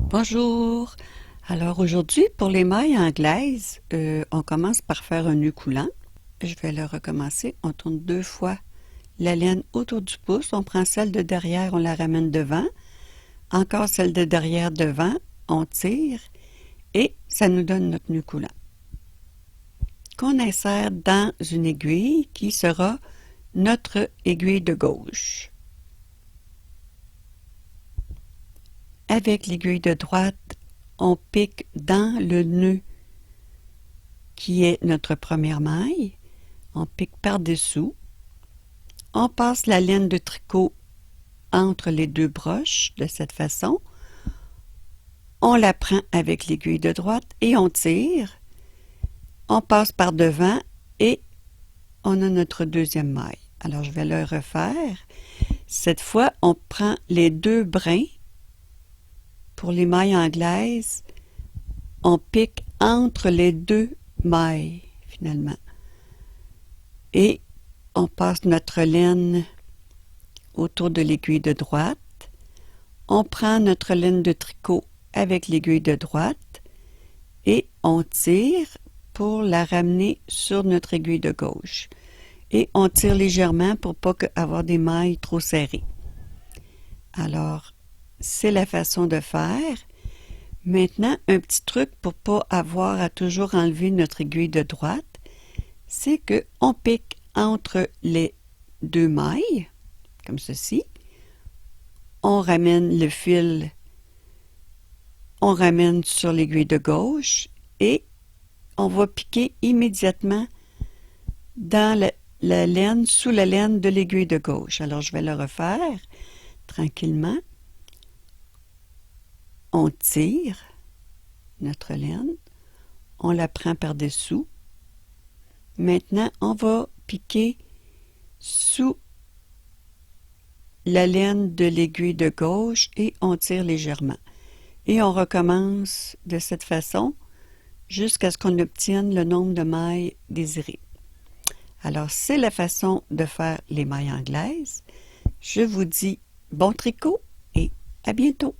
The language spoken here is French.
Bonjour! Alors aujourd'hui, pour les mailles anglaises, on commence par faire un nœud coulant. Je vais le recommencer. On tourne 2 fois la laine autour du pouce. On prend celle de derrière, on la ramène devant. Encore celle de derrière devant, on tire et ça nous donne notre nœud coulant qu'on insère dans une aiguille qui sera notre aiguille de gauche. Avec l'aiguille de droite, on pique dans le nœud qui est notre première maille. On pique par-dessous. On passe la laine de tricot entre les 2 broches de cette façon. On la prend avec l'aiguille de droite et on tire. On passe par devant et on a notre deuxième maille. Alors je vais le refaire. Cette fois, on prend les 2 brins. Pour les mailles anglaises, on pique entre les 2 mailles finalement. Et on passe notre laine autour de l'aiguille de droite. On prend notre laine de tricot avec l'aiguille de droite et on tire pour la ramener sur notre aiguille de gauche. Et on tire légèrement pour ne pas avoir des mailles trop serrées. Alors, c'est la façon de faire. Maintenant, un petit truc pour ne pas avoir à toujours enlever notre aiguille de droite, c'est qu'on pique entre les 2 mailles, comme ceci. On ramène le fil, on ramène sur l'aiguille de gauche et on va piquer immédiatement dans la laine, sous la laine de l'aiguille de gauche. Alors, je vais le refaire tranquillement. On tire notre laine, on la prend par-dessous. Maintenant, on va piquer sous la laine de l'aiguille de gauche et on tire légèrement. Et on recommence de cette façon jusqu'à ce qu'on obtienne le nombre de mailles désiré. Alors, c'est la façon de faire les mailles anglaises. Je vous dis bon tricot et à bientôt!